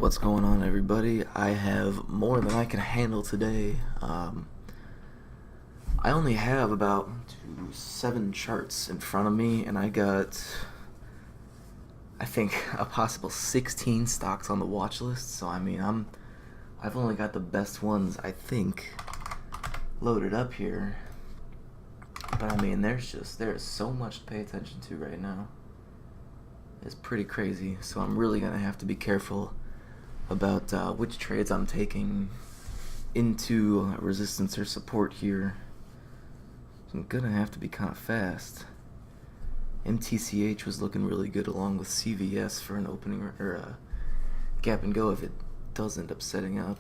What's going on, everybody? I have more than I can handle today. I only have about 7 charts in front of me, and I got, I think, a possible 16 stocks on the watch list. So I've only got the best ones, I think, loaded up here. But there is so much to pay attention to right now. It's pretty crazy. So I'm really gonna have to be careful about which trades I'm taking into resistance or support here. So I'm gonna have to be kind of fast. MTCH was looking really good along with CVS for an opening or a gap and go if it does end up setting up.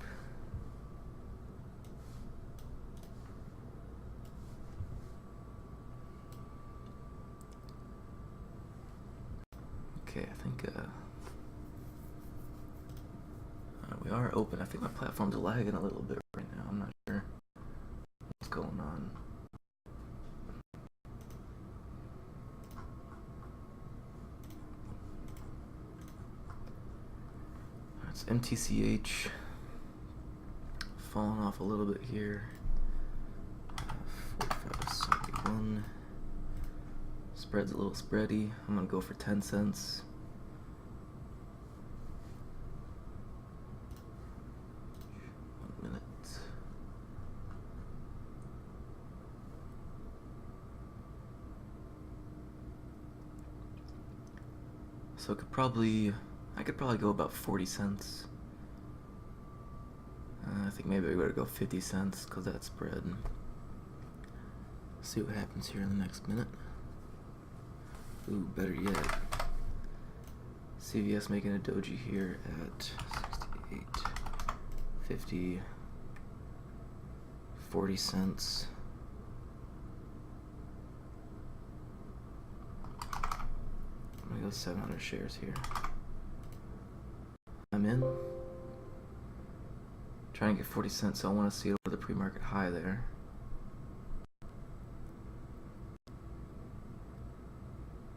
Okay, I think we are open. I think my platform's lagging a little bit right now. I'm not sure what's going on. It's MTCH falling off a little bit here. 45.71. Spread's a little spready. I'm gonna go for 10 cents. So I could probably go about 40 cents. I think maybe I gotta go 50 cents because that spread. See what happens here in the next minute. Ooh, better yet. CVS making a doji here at 68, 50, 40 cents. I'm gonna go 700 shares here. I'm in. Trying to get 40 cents, so I want to see it over the pre-market high there.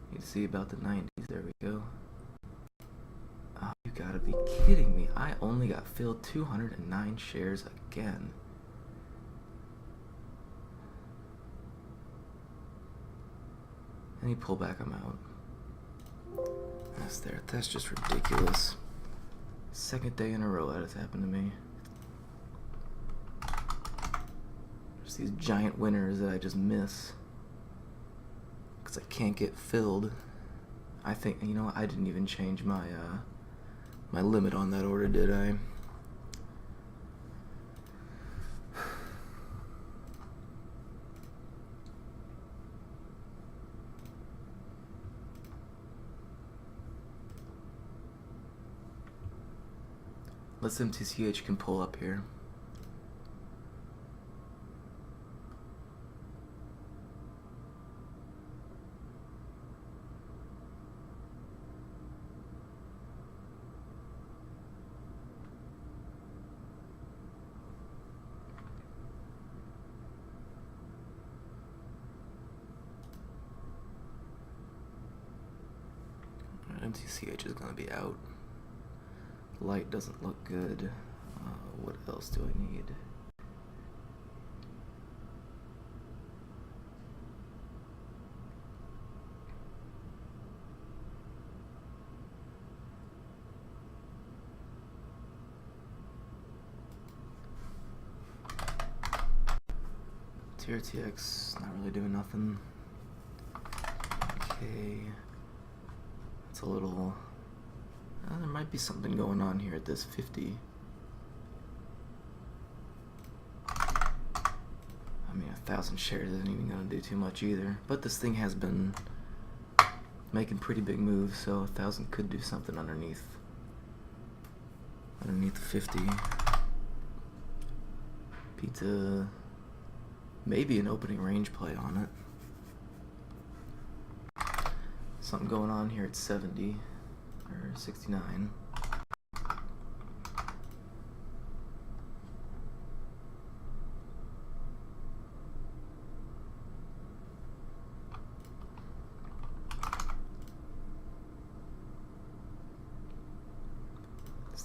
You can see about the 90s. There we go. Oh, you gotta be kidding me. I only got filled 209 shares again. Any pullback, I'm out. That's just ridiculous. Second day in a row that has happened to me. There's these giant winners that I just miss because I can't get filled. I think, you know, I didn't even change my my limit on that order, did I? Let's MTCH can pull up here. MTCH is going to be out. Light doesn't look good. What else do I need? TRTX not really doing nothing. Okay, it's a little. There might be something going on here at this 50. I mean, 1,000 shares isn't even going to do too much either. But this thing has been making pretty big moves, so 1,000 could do something underneath the 50. Pizza, maybe an opening range play on it. Something going on here at 70. Or 69.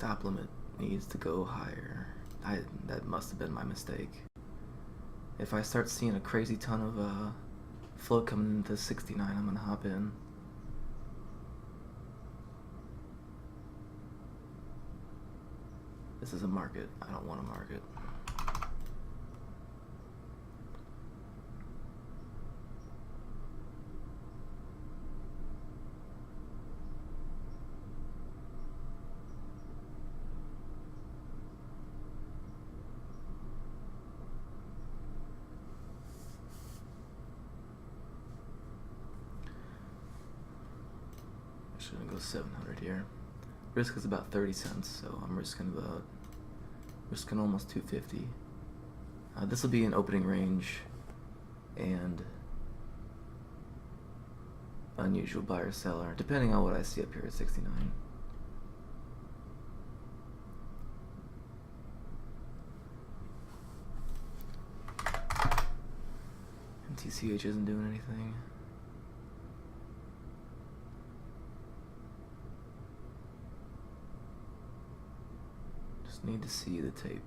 stop limit needs to go higher. That must have been my mistake. If I start seeing a crazy ton of float coming into 69, I'm gonna hop in. This is a market. I don't want a market. I'm gonna go 700 here. Risk is about 30 cents, so I'm risking almost 250. This will be an opening range and unusual buyer seller, depending on what I see up here at 69. MTCH isn't doing anything. Need to see the tape.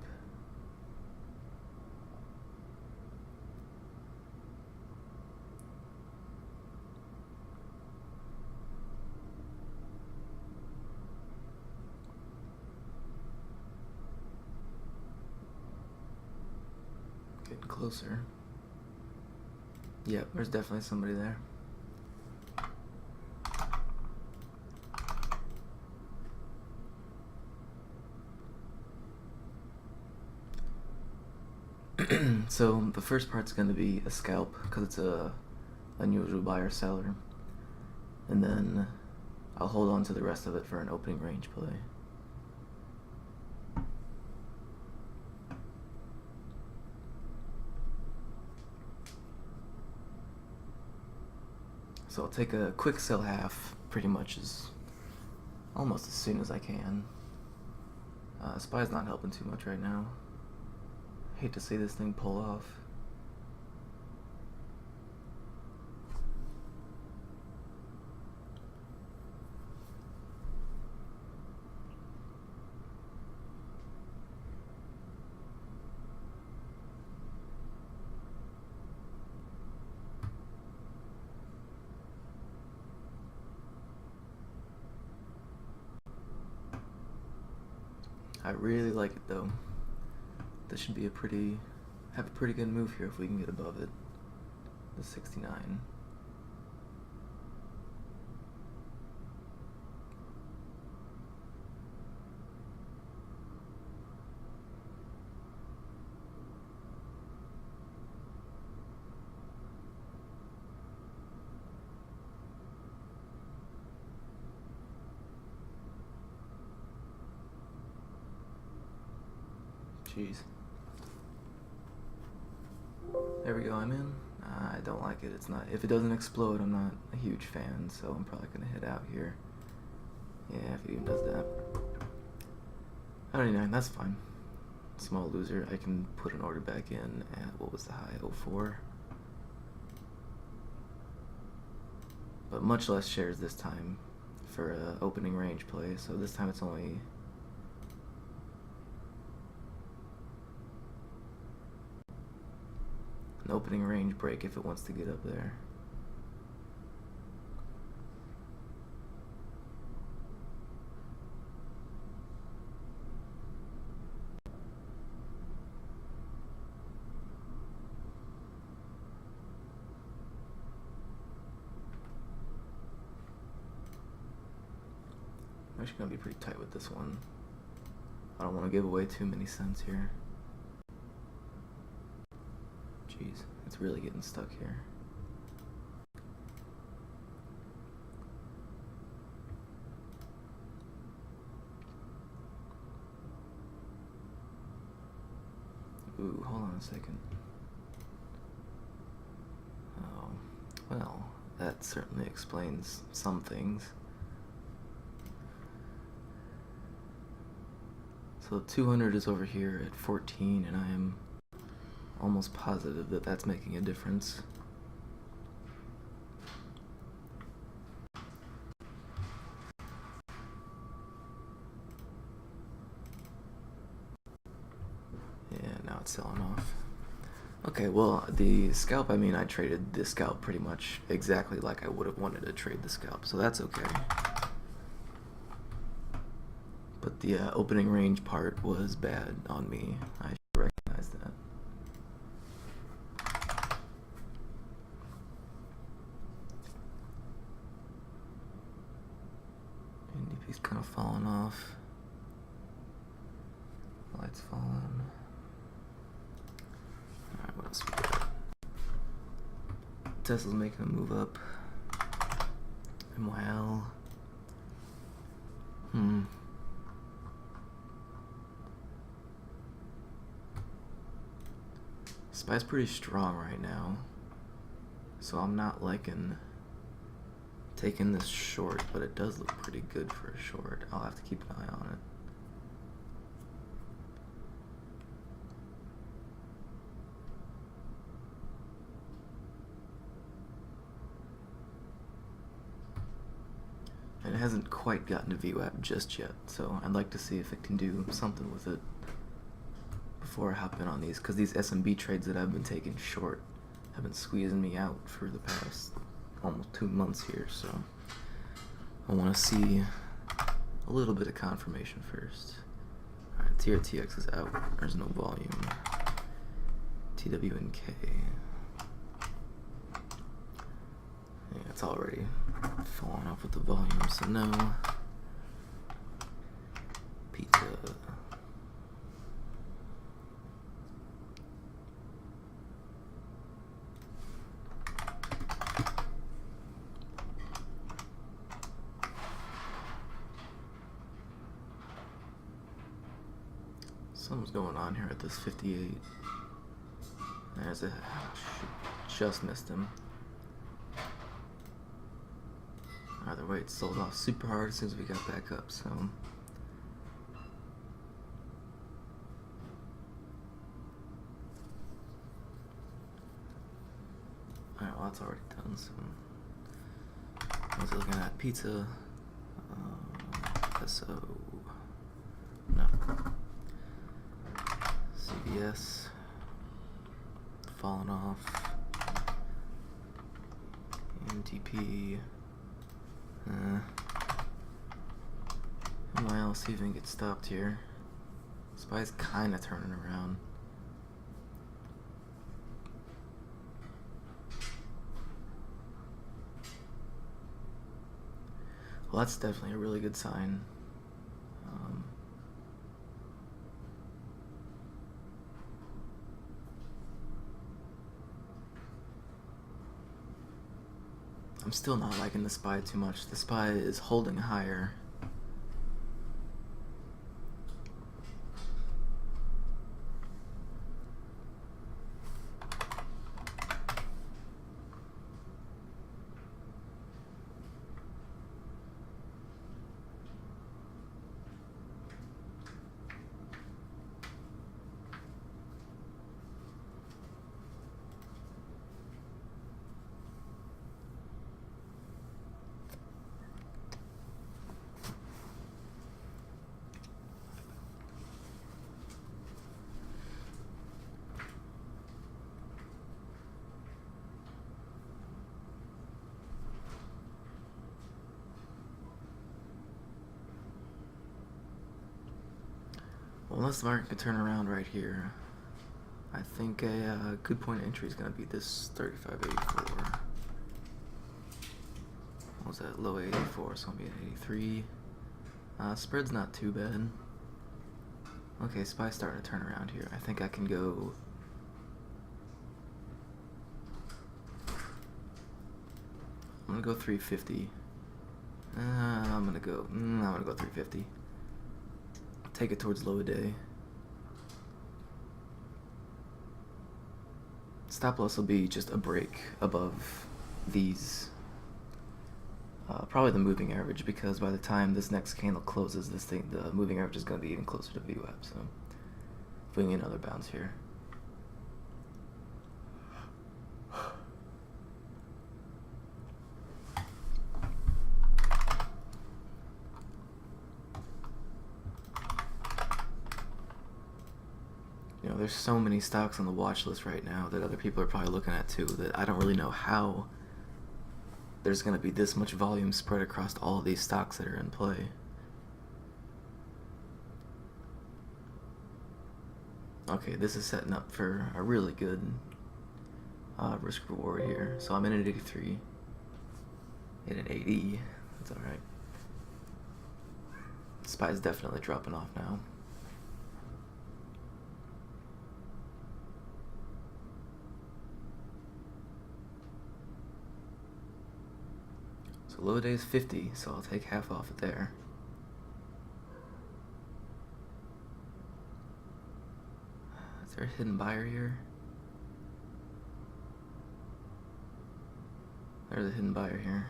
Getting closer. Yep, there's definitely somebody there. So the first part's going to be a scalp because it's a unusual buyer seller, and then I'll hold on to the rest of it for an opening range play. So I'll take a quick sell half pretty much almost as soon as I can. SPY's not helping too much right now. Hate to see this thing pull off. I really like it though. This should be have a pretty good move here if we can get above it. The 69. Jeez. There we go, I'm in. I don't like it. It's not. If it doesn't explode, I'm not a huge fan, so I'm probably gonna head out here. Yeah, if it even does that. 99, that's fine. Small loser. I can put an order back in at, what was the high? 04. But much less shares this time for an opening range play, so this time it's only an opening range break if it wants to get up there. I'm actually going to be pretty tight with this one. I don't want to give away too many cents here. Jeez, it's really getting stuck here. Ooh, hold on a second. Oh, well, that certainly explains some things. So 200 is over here at 14, and I am almost positive that that's making a difference. now it's selling off. Okay, well, the scalp, I mean, I traded the scalp pretty much exactly like I would have wanted to trade the scalp, so that's okay. But the opening range part was bad on me. I should recognize that. NDP's kind of falling off. Lights falling. Alright, what else we got? Tesla's making a move up. MYL. SPY's pretty strong right now, so I'm not liking taking this short, but it does look pretty good for a short. I'll have to keep an eye on it. And it hasn't quite gotten to VWAP just yet, so I'd like to see if it can do something with it before I hop in on these, because these SMB trades that I've been taking short have been squeezing me out for the past almost 2 months here, so I want to see a little bit of confirmation first. Alright, TRTX is out, there's no volume. TWNK. Yeah, it's already falling off with the volume, so no. Pizza. Something's going on here at this 58. There's a... shoot, just missed him. Either way, it sold off super hard as soon as we got back up, so... Alright, well that's already done, so... I was looking at pizza... SO... No. CVS... Falling off... MTP... I'll see if we can get stopped here. SPY's kinda turning around. Well, that's definitely a really good sign. I'm still not liking the SPY too much. The SPY is holding higher. Well, unless the market could turn around right here, I think a good point of entry is going to be this 35.84. What was that? Low 84, so I'll be at 83. Spread's not too bad. Okay, SPY's starting to turn around here. I think I can go... I'm going to go 350. I'm going to go 350. Take it towards low a day. Stop loss will be just a break above these. Probably the moving average, because by the time this next candle closes, the moving average is going to be even closer to VWAP. So if we can get another bounce here. You know, there's so many stocks on the watch list right now that other people are probably looking at too that I don't really know how there's going to be this much volume spread across all of these stocks that are in play. Okay, this is setting up for a really good risk reward here. So I'm in at 83, in at 80. That's all right. SPY's definitely dropping off now. So low day is 50, so I'll take half off it there. Is there a hidden buyer here? There's a hidden buyer here.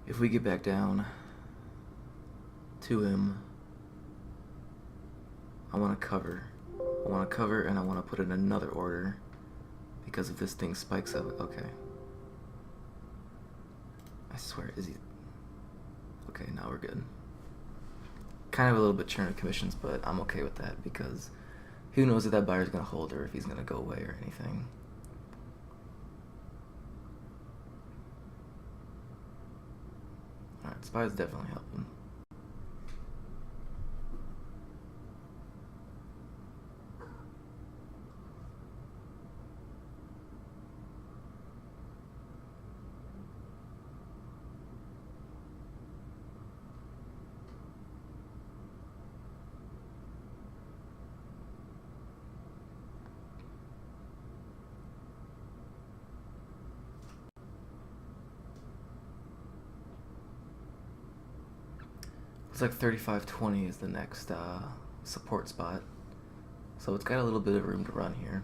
If we get back down to him, I want to cover. I want to cover and I want to put in another order because if this thing spikes up, okay. I swear, is he? Okay, now we're good. Kind of a little bit churn of commissions, but I'm okay with that because who knows if that buyer's going to hold or if he's going to go away or anything. Alright, SPY's definitely helping. Looks like 35.20 is the next support spot. So it's got a little bit of room to run here.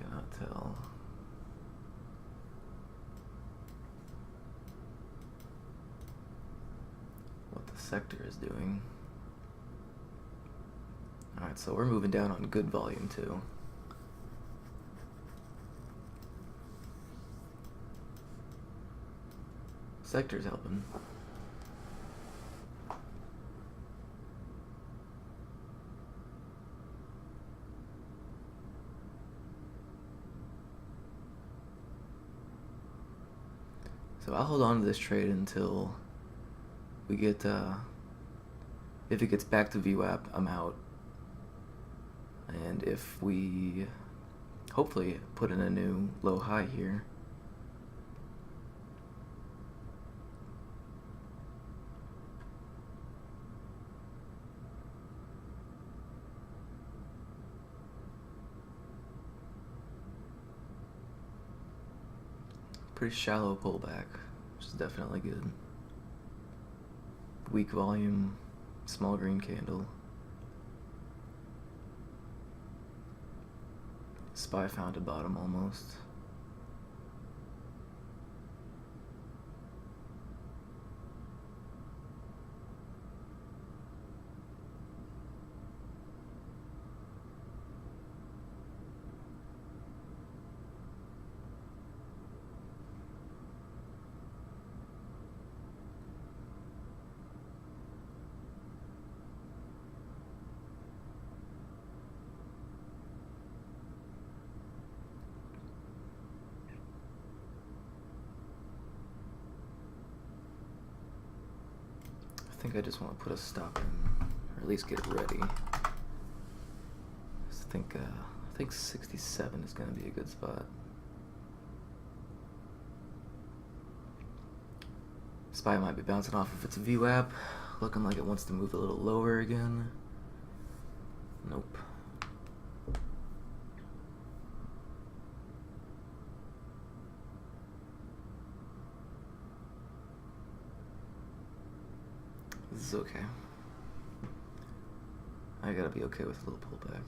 Cannot tell. What the sector is doing. Alright, so we're moving down on good volume too. Sector's helping. So I'll hold on to this trade until we get, if it gets back to VWAP, I'm out. And if we hopefully put in a new low high here, pretty shallow pullback, which is definitely good. Weak volume, small green candle. SPY found a bottom almost. I think I just want to put a stop in, or at least get it ready. I think 67 is going to be a good spot. SPY might be bouncing off if it's a VWAP, looking like it wants to move a little lower again. Nope. This is okay. I gotta be okay with a little pullback.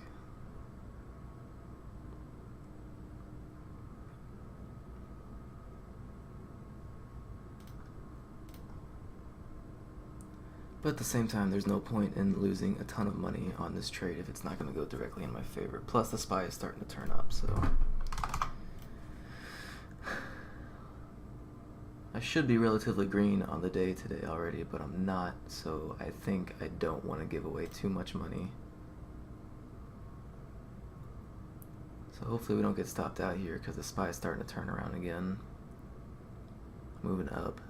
But at the same time, there's no point in losing a ton of money on this trade if it's not going to go directly in my favor. Plus, the SPY is starting to turn up, so I should be relatively green on the day today already, but I'm not, so I think I don't want to give away too much money. So hopefully we don't get stopped out here because the SPY is starting to turn around again. Moving up.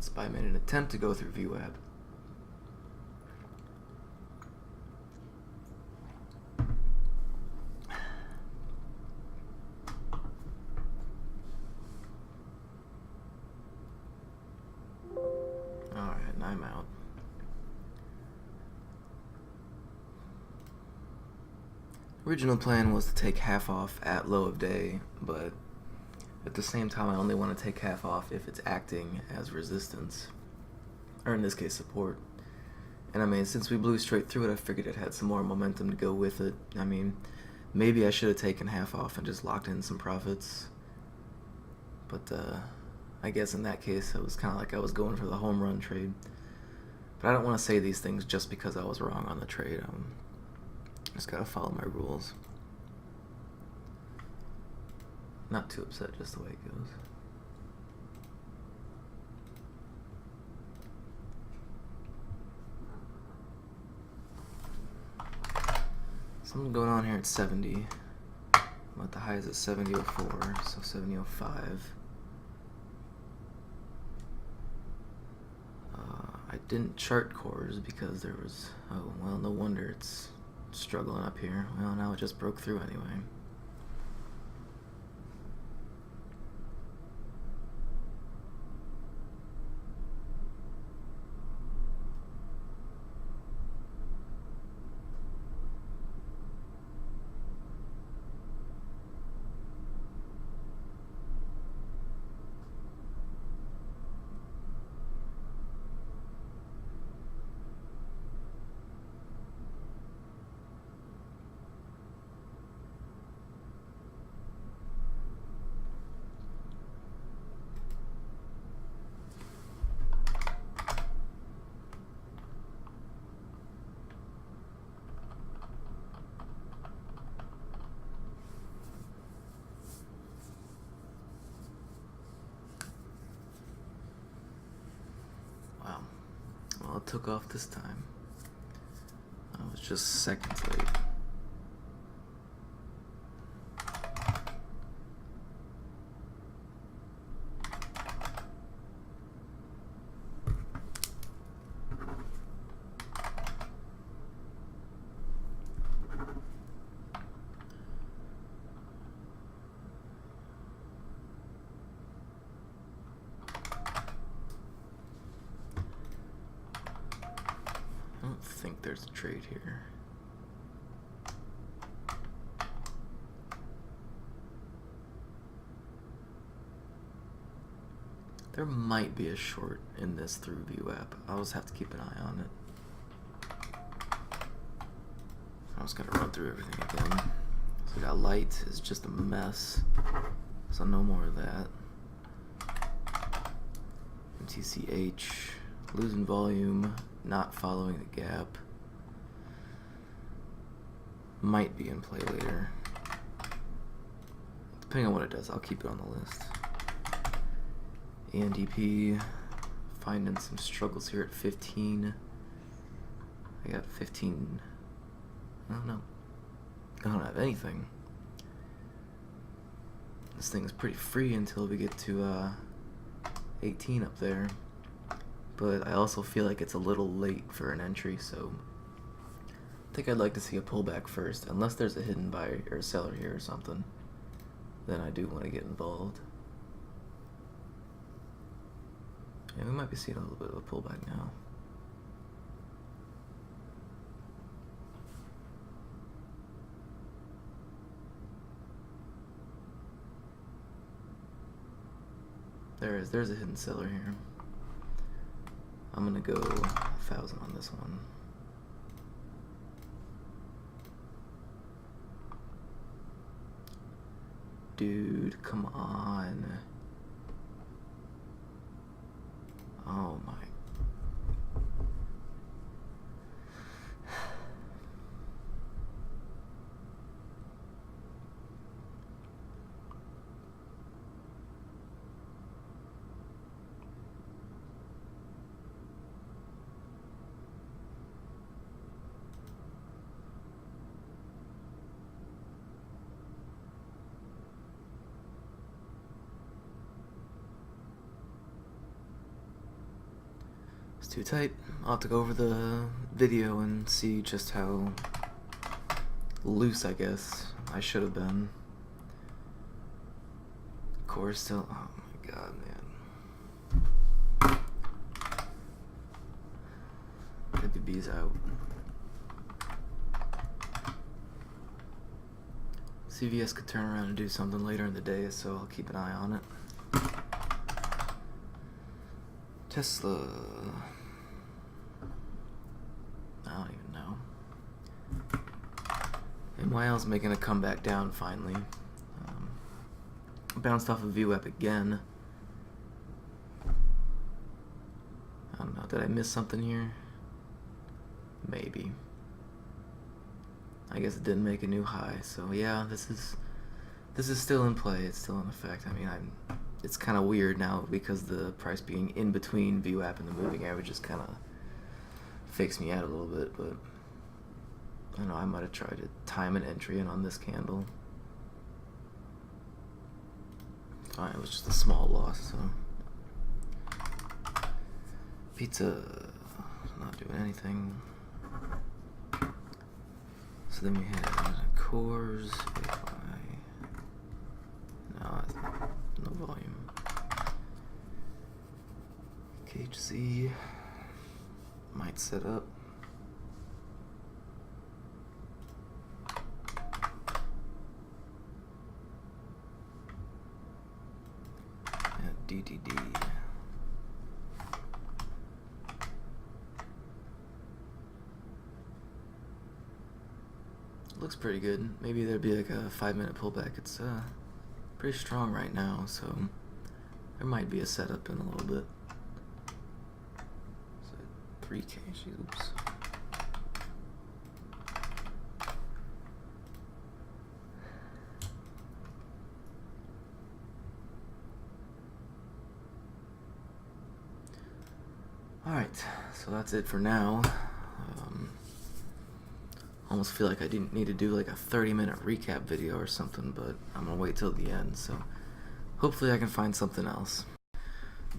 SPY made an attempt to go through VWAP. Alright, and I'm out. Original plan was to take half off at low of day, but at the same time I only want to take half off if it's acting as resistance, or in this case support. And I mean, since we blew straight through it, I figured it had some more momentum to go with it. I mean, maybe I should have taken half off and just locked in some profits, but I guess in that case it was kind of like I was going for the home run trade. But I don't want to say these things just because I was wrong on the trade. Just gotta follow my rules. Not too upset, just the way it goes. Something going on here at 70. I'm at the highs at 70.04, so 70.05. I didn't chart cores because there was, oh well, no wonder it's struggling up here. Well, now it just broke through anyway. Well, it took off this time. I was just seconds late. I don't think there's a trade here. There might be a short in this through VWAP. I'll just have to keep an eye on it. I just gotta run through everything again. So we got light is just a mess. So no more of that. MTCH, losing volume, not following the gap. Might be in play later. Depending on what it does, I'll keep it on the list. ANDP, finding some struggles here at 15. I got 15 I don't know. I don't have anything. This thing is pretty free until we get to 18 up there. But I also feel like it's a little late for an entry, so I think I'd like to see a pullback first, unless there's a hidden buyer or seller here or something. Then I do want to get involved. Yeah, we might be seeing a little bit of a pullback now. There's a hidden seller here. I'm gonna go 1,000 on this one. Dude, come on. Oh my. It's too tight. I'll have to go over the video and see just how loose, I guess, I should have been. Core still. Oh my god, man. WB's out. CVS could turn around and do something later in the day, so I'll keep an eye on it. Tesla. I don't even know. MYL's making a comeback down finally. Bounced off of VWAP again. I don't know. Did I miss something here? Maybe. I guess it didn't make a new high. So yeah, this is still in play. It's still in effect. I mean, it's kind of weird now because the price being in between VWAP and the moving average just kind of fakes me out a little bit, but I don't know, I might have tried to time an entry in on this candle. Fine, it was just a small loss, so. Pizza, not doing anything. So then we had Coors, no, no volume. KHC might set up. And DDD. Looks pretty good. Maybe there'd be like a 5-minute pullback. It's pretty strong right now, so there might be a setup in a little bit. So 3K, oops. Alright, so that's it for now. Almost feel like I didn't need to do like a 30-minute recap video or something, but I'm gonna wait till the end, so hopefully I can find something else.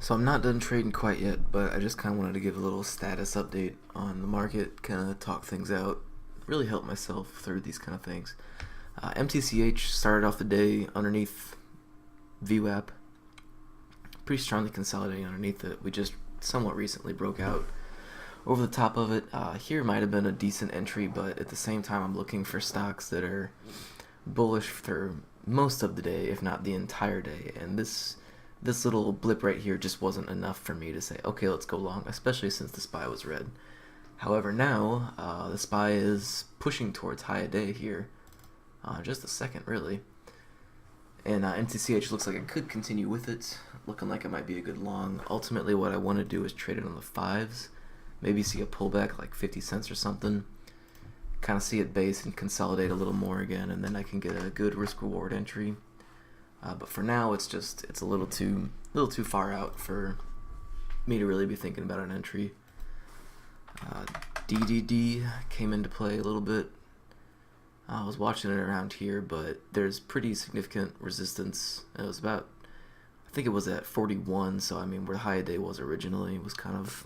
So I'm not done trading quite yet, but I just kind of wanted to give a little status update on the market, kind of talk things out, really help myself through these kind of things. MTCH started off the day underneath VWAP, pretty strongly consolidating underneath it. We just somewhat recently broke out over the top of it. Here might have been a decent entry, but at the same time I'm looking for stocks that are bullish for most of the day, if not the entire day, and this little blip right here just wasn't enough for me to say, okay, let's go long, especially since the SPY was red. However, now the SPY is pushing towards high a day here, just a second really, and MTCH looks like it could continue with it, looking like it might be a good long. Ultimately what I want to do is trade it on the 5s, maybe see a pullback like 50 cents or something, kind of see it base and consolidate a little more again, and then I can get a good risk reward entry. But for now it's a little too far out for me to really be thinking about an entry. DDD came into play a little bit. I was watching it around here, but there's pretty significant resistance. It was about, I think it was at 41, so I mean, where the high a day was originally was kind of,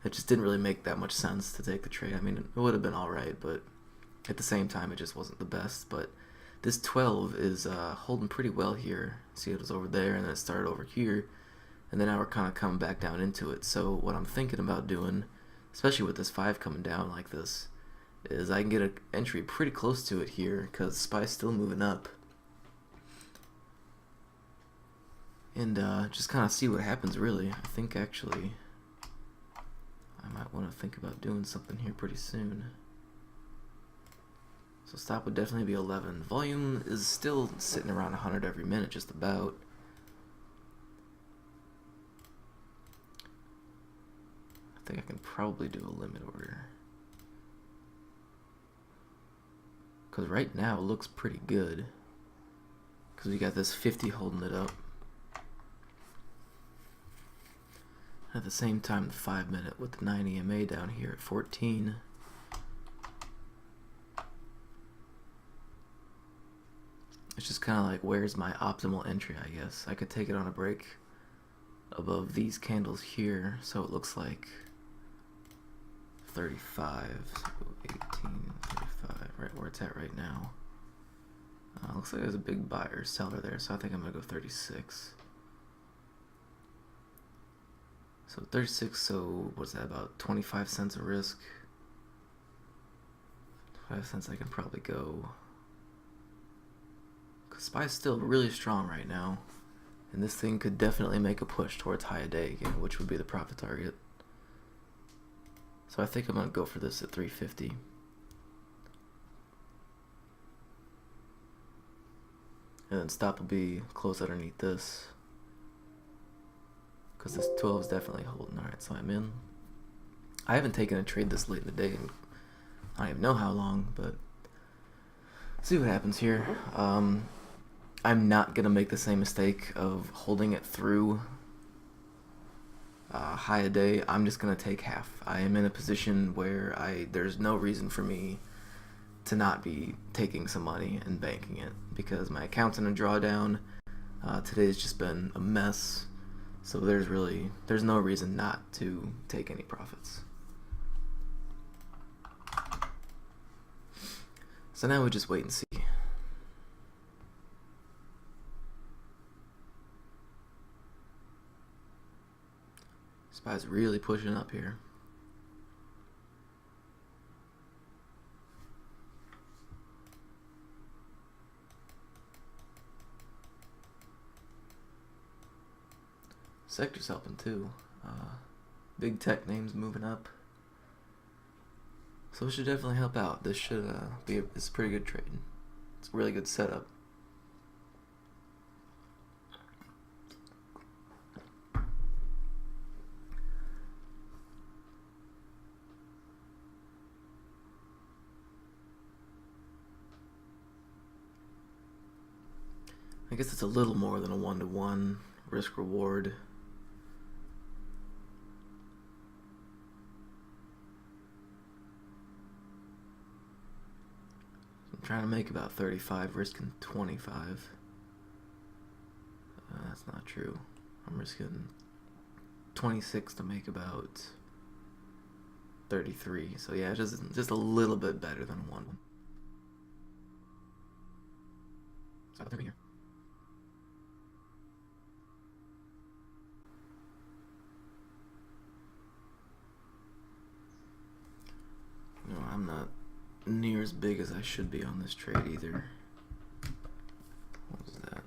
it just didn't really make that much sense to take the trade. I mean, it would have been alright, but at the same time, it just wasn't the best. But this 12 is holding pretty well here. See, it was over there, and then it started over here, and then now we're kind of coming back down into it. So what I'm thinking about doing, especially with this 5 coming down like this, is I can get an entry pretty close to it here, because SPY's still moving up. And just kind of see what happens, really. I think, actually, I might want to think about doing something here pretty soon. So stop would definitely be 11. Volume is still sitting around 100 every minute, just about. I think I can probably do a limit order. Because right now it looks pretty good. Because we got this 50 holding it up. At the same time, the 5 minute with the 9 EMA down here at 14. It's just kind of like, where's my optimal entry, I guess. I could take it on a break above these candles here, so it looks like 35, so 18, 35, right where it's at right now. Looks like there's a big buyer, seller there, so I think I'm going to go 36. So 36, so what's that, about 25 cents a risk? 5 cents I can probably go. Because SPY's still really strong right now. And this thing could definitely make a push towards high a day again, which would be the profit target. So I think I'm going to go for this at 350. And then stop will be close underneath this. Because this 12 is definitely holding. Alright, so I'm in. I haven't taken a trade this late in the day in I don't even know how long, but see what happens here. I'm not going to make the same mistake of holding it through high a day. I'm just going to take half. I am in a position where there's no reason for me to not be taking some money and banking it, because my account's in a drawdown. Today's just been a mess. So there's no reason not to take any profits. So now we just wait and see. SPY's really pushing up here. Sector's helping too. Big tech names moving up. So it should definitely help out. This should it's a pretty good trade. It's a really good setup. I guess it's a little more than a 1-to-1 risk reward. I'm trying to make about 35, risking 25. That's not true. I'm risking 26 to make about 33. So yeah, just a little bit better than 1. So here. No, I'm not near as big as I should be on this trade either. What was that?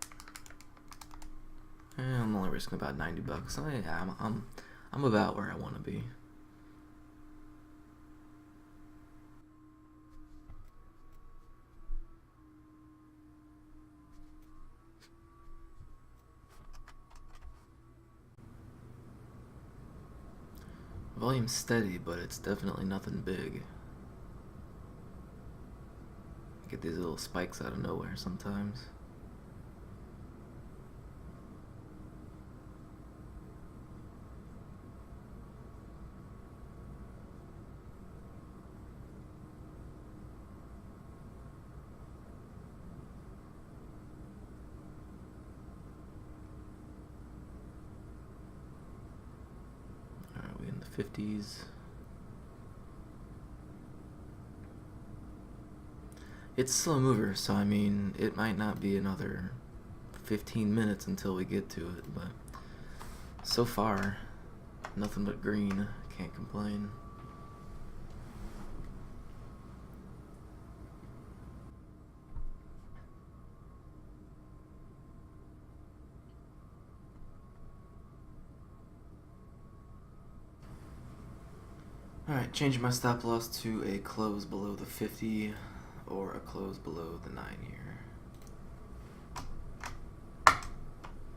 I'm only risking about 90 bucks. So yeah, I'm about where I want to be. Volume's steady, but it's definitely nothing big. Get these little spikes out of nowhere sometimes. 50s. It's a slow mover, so I mean, it might not be another 15 minutes until we get to it, but so far, nothing but green. Can't complain. Alright, changing my stop loss to a close below the 50 or a close below the 9 here.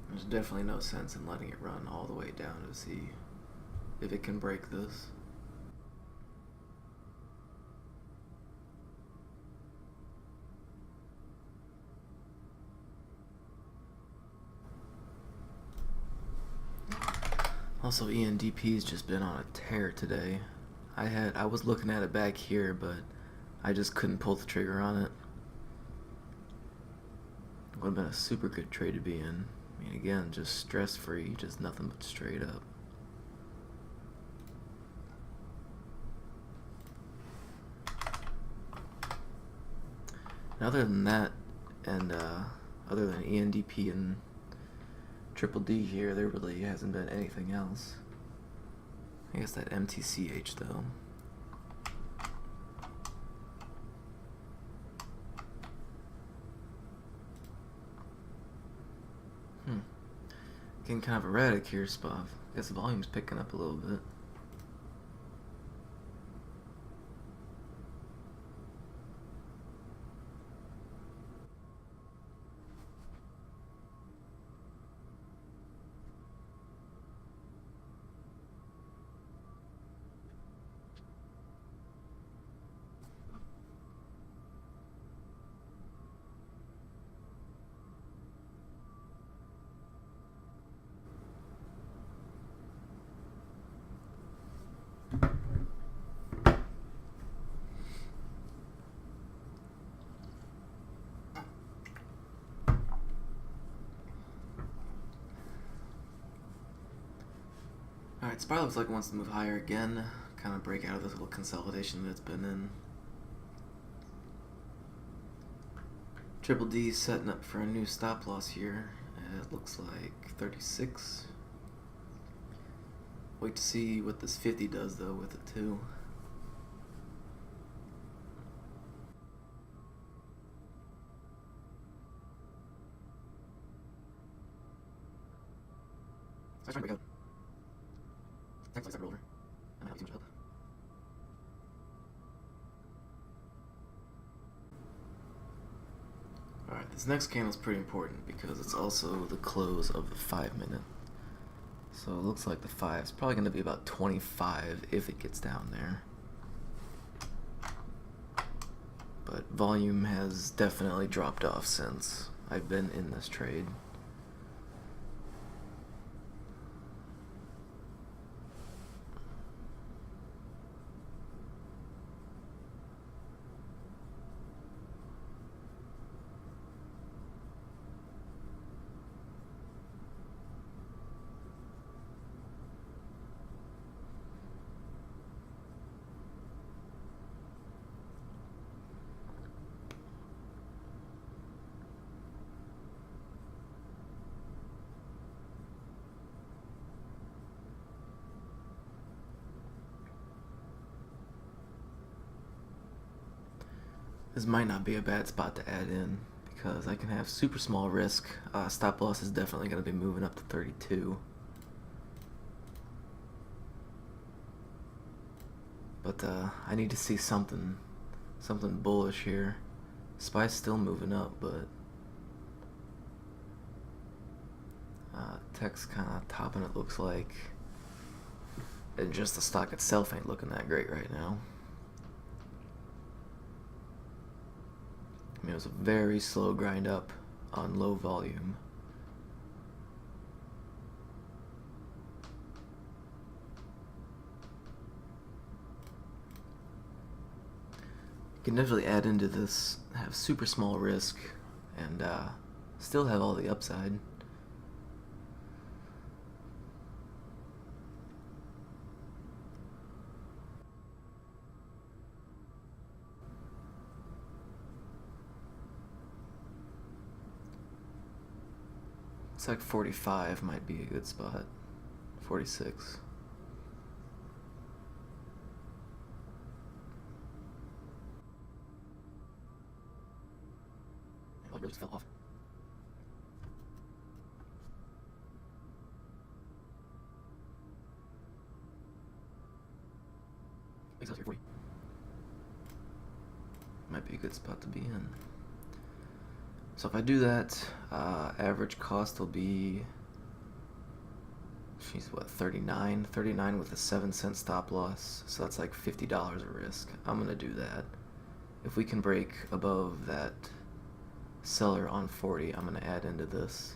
There's definitely no sense in letting it run all the way down to see if it can break this. Also, ENDP's just been on a tear today. I was looking at it back here, but I just couldn't pull the trigger on it. It would have been a super good trade to be in. I mean, again, just stress-free, just nothing but straight up. And other than that, and other than ENDP and Triple D here, there really hasn't been anything else. I guess that MTCH though. Getting kind of erratic here, Spav. I guess the volume's picking up a little bit. Alright, SPY looks like it wants to move higher again, kind of break out of this little consolidation that it's been in. Triple D setting up for a new stop loss here. It looks like 36. Wait to see what this 50 does though with it too. Trying to break out. Thanks, like over. I'm not using much help. Alright, this next candle is pretty important because it's also the close of the 5 minute. So it looks like the 5 is probably going to be about 25 if it gets down there. But volume has definitely dropped off since I've been in this trade. This might not be a bad spot to add in because I can have super small risk. Stop loss is definitely going to be moving up to 32. But I need to see something bullish here. SPY's still moving up, but tech's kind of topping it, looks like. And just the stock itself ain't looking that great right now. I mean, it was a very slow grind up on low volume. You can definitely add into this, have super small risk, and still have all the upside. Looks like 45 might be a good spot. 46. Oh, it really just fell off. Exactly 40. Might be a good spot to be in. So if I do that, average cost will be, she's what, 39? 39 with a 7-cent stop loss, so that's like $50 a risk. I'm gonna do that. If we can break above that seller on 40, I'm gonna add into this.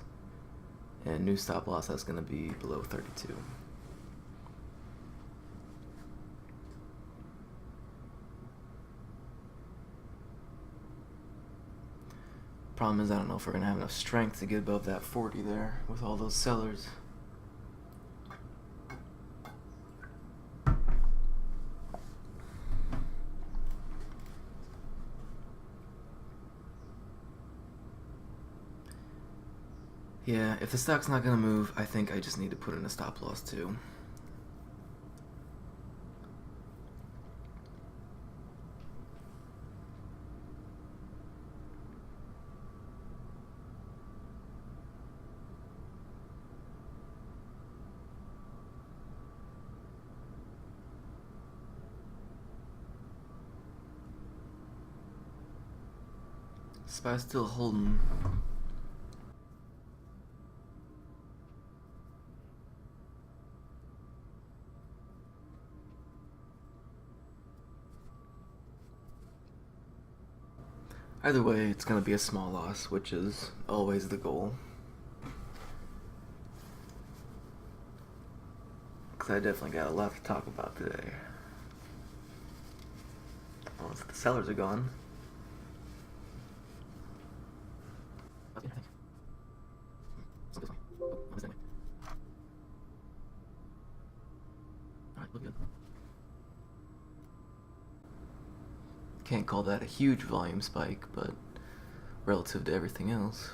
And new stop loss, that's gonna be below 32. Problem is, I don't know if we're gonna have enough strength to get above that 40 there with all those sellers. Yeah, if the stock's not gonna move, I think I just need to put in a stop loss too. SPY's still holding. Either way, it's gonna be a small loss, which is always the goal. Because I definitely got a lot to talk about today. Well, the sellers are gone. Alright, look good. Can't call that a huge volume spike, but relative to everything else,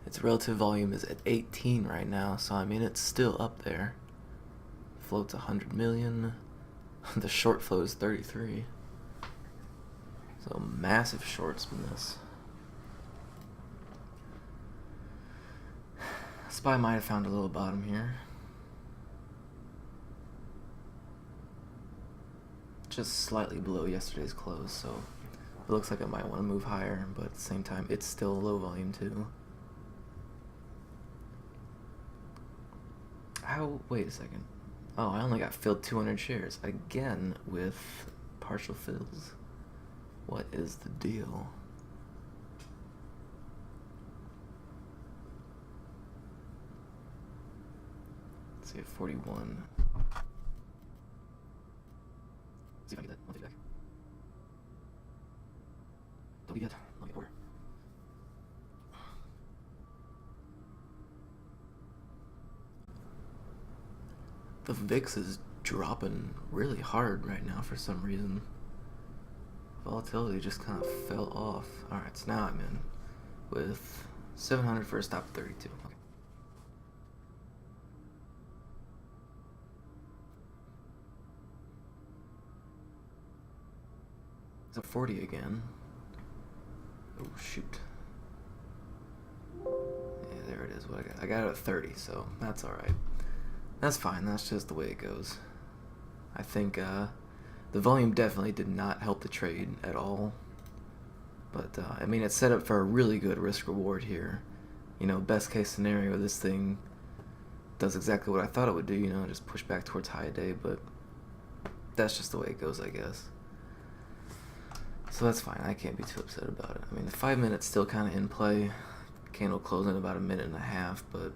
its relative volume is at 18 right now, so I mean it's still up there. Float's 100 million. The short flow is 33. So massive shorts in this. SPY might have found a little bottom here. Just slightly below yesterday's close, so it looks like it might want to move higher, but at the same time it's still low volume too. How, wait a second. Oh, I only got filled 200 shares again with partial fills. What is the deal? Let's see at 41. See if I get that 150 back. Don't be good. I'll get order. The VIX is dropping really hard right now for some reason. Volatility just kind of fell off. Alright, so now I'm in with 700 for a stop at 32. Okay. It's at 40 again. Oh, shoot. Yeah, there it is. What I got it at 30, so that's alright. That's fine. That's just the way it goes. I think the volume definitely did not help the trade at all. But, I mean, it's set up for a really good risk-reward here. You know, best case scenario, this thing does exactly what I thought it would do, you know, just push back towards high day, but that's just the way it goes, I guess. So that's fine. I can't be too upset about it. I mean, the 5 minutes still kind of in play. Candle closing in about a minute and a half, but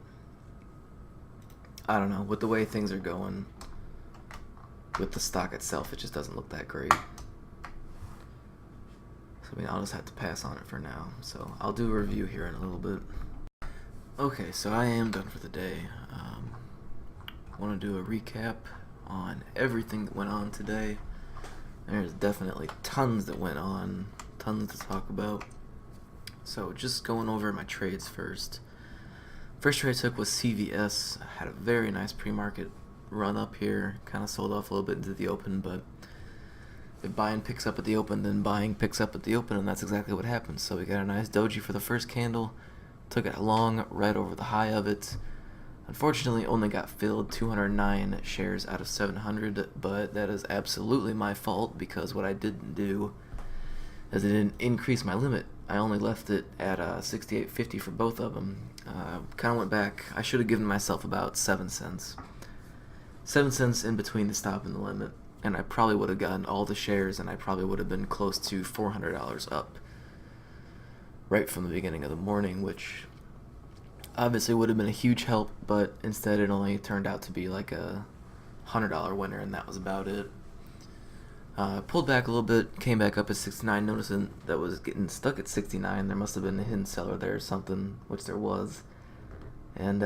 I don't know. With the way things are going, with the stock itself, it just doesn't look that great. So, I mean, I'll just have to pass on it for now. So, I'll do a review here in a little bit. Okay, so I am done for the day. I want to do a recap on everything that went on today. There's definitely tons that went on, tons to talk about. So just going over my trades first. First trade I took was CVS. I had a very nice pre-market run up here. Kind of sold off a little bit into the open, but if buying picks up at the open, then buying picks up at the open, and that's exactly what happened. So we got a nice doji for the first candle. Took it long, right over the high of it. Unfortunately, only got filled 209 shares out of 700, but that is absolutely my fault because what I didn't do is I didn't increase my limit. I only left it at 68.50 for both of them. Kind of went back. I should have given myself about 7 cents. 7 cents in between the stop and the limit, and I probably would have gotten all the shares, and I probably would have been close to $400 up right from the beginning of the morning, which obviously would have been a huge help, but instead it only turned out to be like a $100 winner, and that was about it. Pulled back a little bit, came back up at 69, noticing that was getting stuck at 69. There must have been a hidden seller there or something, which there was. And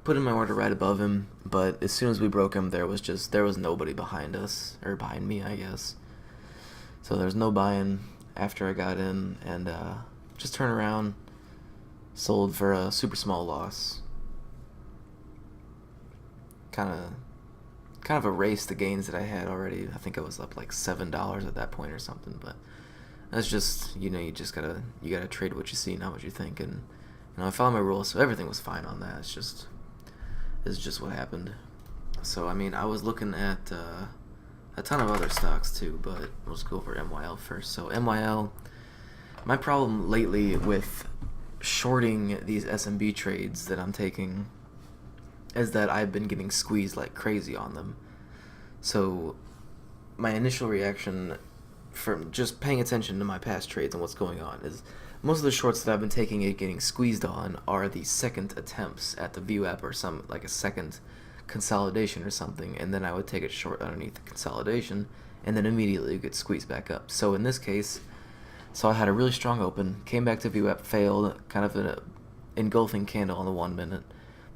put in my order right above him, but as soon as we broke him, there was nobody behind us, or behind me, I guess. So there's no buying after I got in, and just turned around, sold for a super small loss. Kind of erased the gains that I had already. I think I was up like $7 at that point or something, but that's just, you gotta trade what you see, not what you think. And I followed my rules, so everything was fine on that. It's just what happened. So I was looking at a ton of other stocks too, but we'll just go over MYL first. So MYL, my problem lately with shorting these SMB trades that I'm taking is that I've been getting squeezed like crazy on them. So my initial reaction from just paying attention to my past trades and what's going on is most of the shorts that I've been taking and getting squeezed on are the second attempts at the VWAP or some like a second consolidation or something, and then I would take it short underneath the consolidation and then immediately get squeezed back up. So in this case, I had a really strong open, came back to VWAP, failed, kind of an engulfing candle on the 1 minute.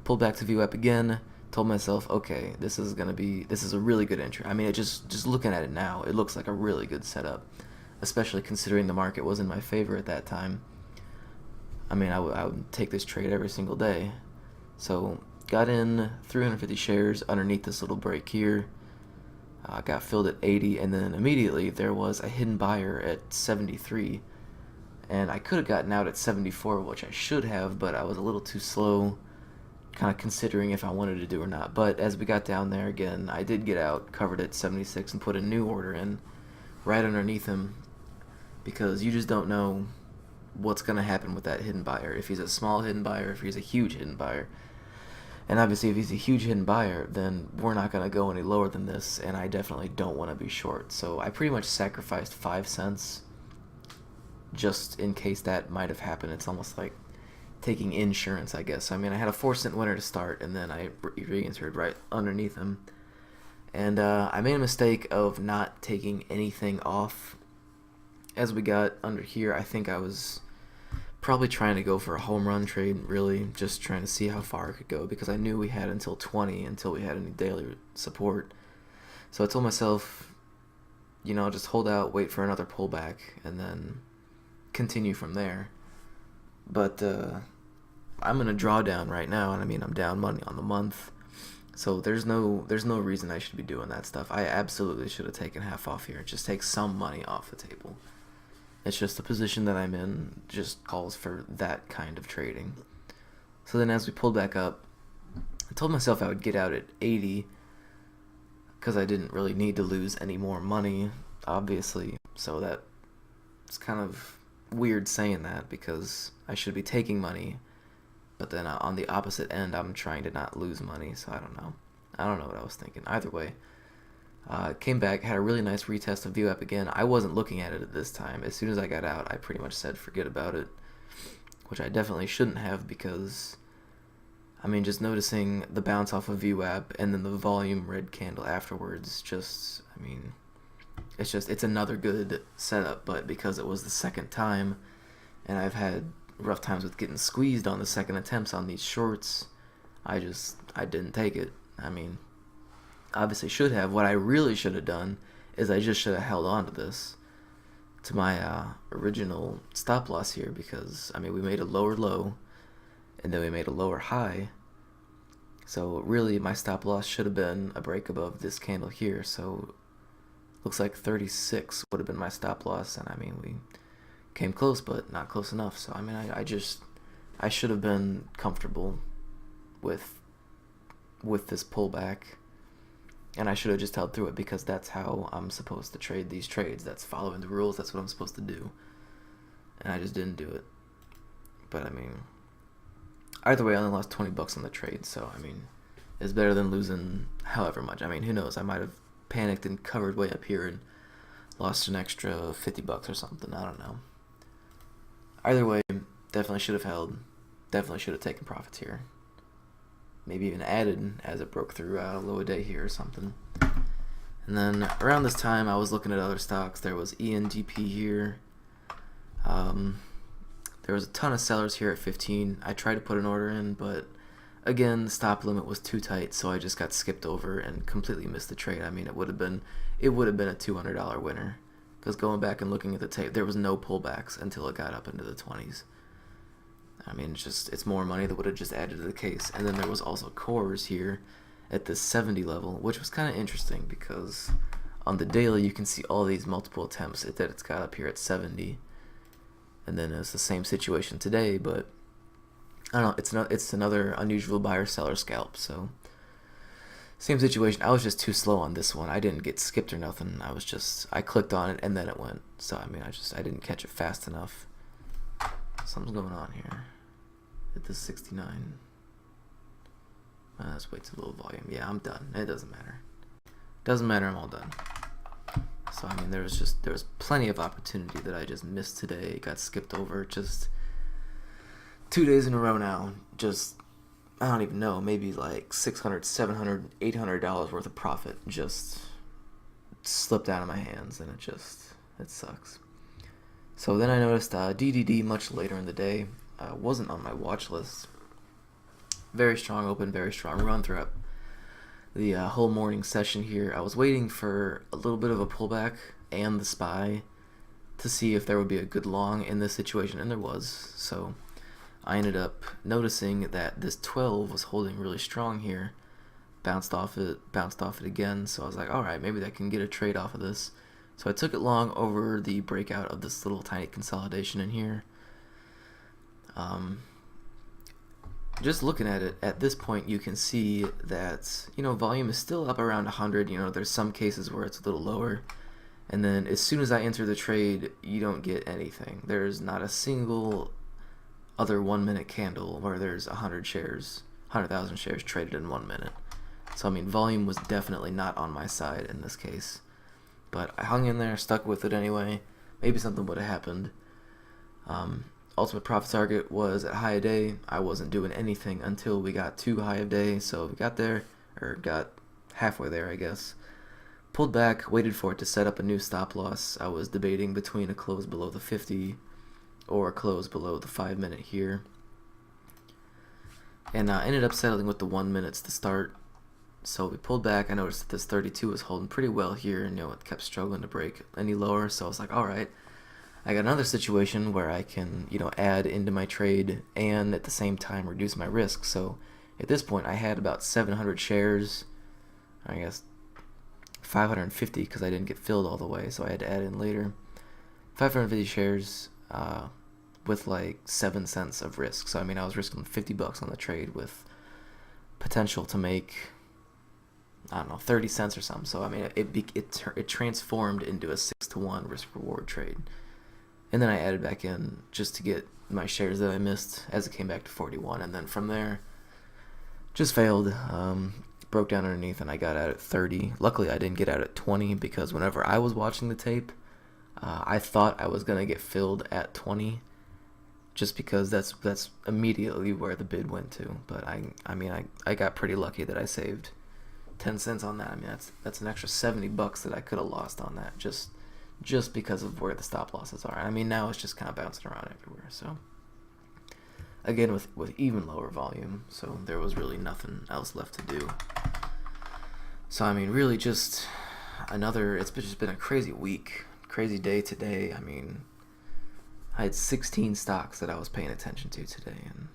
Pulled back to VWAP again, told myself, okay, this is a really good entry. Just looking at it now, it looks like a really good setup, especially considering the market was in my favor at that time. I would take this trade every single day. So got in 350 shares underneath this little break here. Got filled at 80, and then immediately there was a hidden buyer at 73. And I could have gotten out at 74, which I should have, but I was a little too slow, kind of considering if I wanted to do or not. But as we got down there again, I did get out, covered at 76, and put a new order in right underneath him, because you just don't know what's going to happen with that hidden buyer. If he's a small hidden buyer, if he's a huge hidden buyer. And obviously if he's a huge hidden buyer, then we're not going to go any lower than this, and I definitely don't want to be short. So I pretty much sacrificed 5 cents just in case that might have happened. It's almost like taking insurance, I guess. I had a 4-cent winner to start, and then I re-entered right underneath him. And I made a mistake of not taking anything off. As we got under here, I think I was probably trying to go for a home run trade, really, just trying to see how far I could go, because I knew we had until 20 until we had any daily support. So I told myself, just hold out, wait for another pullback, and then continue from there. But I'm in a drawdown right now, and I'm down money on the month, so there's no reason I should be doing that stuff. I absolutely should have taken half off here. Just take some money off the table. It's just the position that I'm in just calls for that kind of trading. So then as we pulled back up, I told myself I would get out at 80 because I didn't really need to lose any more money, obviously. So it's kind of weird saying that because I should be taking money, but then on the opposite end, I'm trying to not lose money. So I don't know. I don't know what I was thinking. Either way. Came back, had a really nice retest of VWAP again. I wasn't looking at it at this time. As soon as I got out, I pretty much said forget about it, which I definitely shouldn't have, because just noticing the bounce off of VWAP and then the volume red candle afterwards, it's another good setup. But because it was the second time, and I've had rough times with getting squeezed on the second attempts on these shorts, I didn't take it. Obviously should have. What I really should have done is I just should have held on to this to my original stop loss here, because I mean we made a lower low and then we made a lower high. So really my stop loss should have been a break above this candle here. So looks like 36 would have been my stop loss, and I mean we came close but not close enough. So I mean I should have been comfortable with this pullback, and I should have just held through it, because that's how I'm supposed to trade these trades. That's following the rules. That's what I'm supposed to do, and I just didn't do it. But I mean, either way, I only lost 20 bucks on the trade, so I mean, it's better than losing however much. I mean, who knows? I might have panicked and covered way up here and lost an extra 50 bucks or something. I don't know. Either way, definitely should have held. Definitely should have taken profits here. Maybe even added as it broke through a low a day here or something. And then around this time, I was looking at other stocks. There was ENGP here. There was a ton of sellers here at 15. I tried to put an order in, but again, the stop limit was too tight, so I just got skipped over and completely missed the trade. I mean, it would have been a $200 winner, because going back and looking at the tape, there was no pullbacks until it got up into the 20s. I mean, it's more money that would have just added to the case. And then there was also cores here at the 70 level, which was kind of interesting, because on the daily you can see all these multiple attempts that it's got up here at 70. And then it's the same situation today, but I don't know, it's another unusual buyer-seller scalp. So same situation. I was just too slow on this one. I didn't get skipped or nothing. I clicked on it and then it went. So I mean, I didn't catch it fast enough. Something's going on here. At this 69. Let's wait till a little volume. Yeah, I'm done. It doesn't matter. Doesn't matter. I'm all done. So I mean, there was plenty of opportunity that I just missed today. Got skipped over just 2 days in a row now. Just, I don't even know, maybe like $600, $700, $800 worth of profit just slipped out of my hands, and it sucks. So then I noticed DDD much later in the day. Wasn't on my watch list. Very strong open, very strong run throughout the whole morning session here. I was waiting for a little bit of a pullback and the SPY to see if there would be a good long in this situation, and there was. So I ended up noticing that this 12 was holding really strong here. Bounced off it again. So I was like, all right, maybe I can get a trade off of this. So I took it long over the breakout of this little tiny consolidation in here. Just looking at it, at this point you can see that, volume is still up around 100. There's some cases where it's a little lower. And then as soon as I enter the trade, you don't get anything. There's not a single other 1 minute candle where there's 100,000 shares traded in 1 minute. So I mean, volume was definitely not on my side in this case. But I hung in there, stuck with it anyway. Maybe something would have happened. Ultimate profit target was at high of day. I wasn't doing anything until we got to high of day. So we got there, or got halfway there, I guess. Pulled back, waited for it to set up a new stop loss. I was debating between a close below the 50 or a close below the 5 minute here. And I ended up settling with the 1 minutes to start. So we pulled back. I noticed that this 32 was holding pretty well here, and it kept struggling to break any lower. So I was like, all right, I got another situation where I can, add into my trade and at the same time reduce my risk. So at this point, I had about 700 shares, I guess 550 because I didn't get filled all the way, so I had to add in later. 550 shares with like 7 cents of risk. So I mean, I was risking 50 bucks on the trade with potential to make, I don't know, 30 cents or something. So I mean, it transformed into a 6-to-1 risk reward trade. And then I added back in just to get my shares that I missed as it came back to 41. And then from there, just failed. Broke down underneath and I got out at 30. Luckily, I didn't get out at 20 because whenever I was watching the tape, I thought I was going to get filled at 20 just because that's immediately where the bid went to. But I got pretty lucky that I saved 10 cents on that. I mean, that's an extra 70 bucks that I could have lost on that just because of where the stop losses are. I mean, now it's just kind of bouncing around everywhere. So again, with even lower volume, so there was really nothing else left to do. So I mean, really just it's just been a crazy week, crazy day today. I mean, I had 16 stocks that I was paying attention to today, and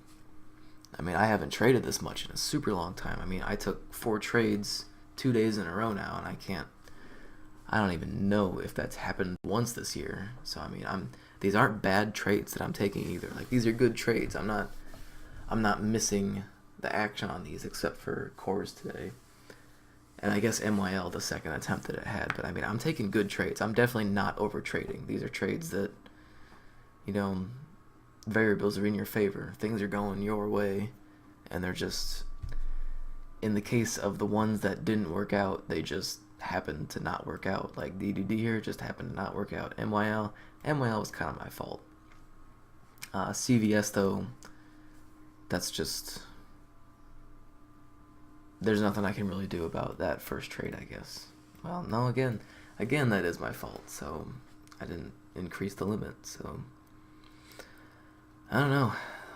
I mean, I haven't traded this much in a super long time. I mean, I took 4 trades 2 days in a row now, and I don't even know if that's happened once this year. So I mean, these aren't bad trades that I'm taking either. Like, these are good trades. I'm not missing the action on these except for cores today. And I guess MYL, the second attempt that it had. But I mean, I'm taking good trades. I'm definitely not over trading. These are trades that, variables are in your favor. Things are going your way. And they're just, in the case of the ones that didn't work out, they just happened to not work out. Like DDD here just happened to not work out. MYL was kind of my fault. CVS, though, that's just... there's nothing I can really do about that first trade, I guess. Well, no, again, that is my fault. So I didn't increase the limit. So I don't know.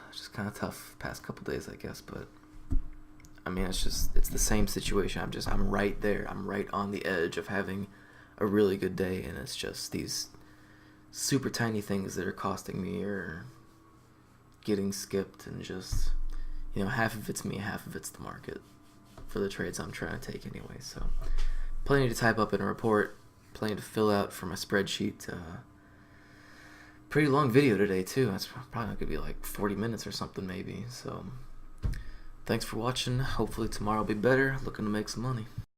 It's just kind of tough past couple days, I guess. But I mean, it's the same situation. I'm right there. I'm right on the edge of having a really good day, and it's just these super tiny things that are costing me or getting skipped, and just, half of it's me, half of it's the market for the trades I'm trying to take anyway. So plenty to type up in a report, plenty to fill out for my spreadsheet. Pretty long video today too. It's probably going to be like 40 minutes or something maybe. So thanks for watching. Hopefully tomorrow will be better. Looking to make some money.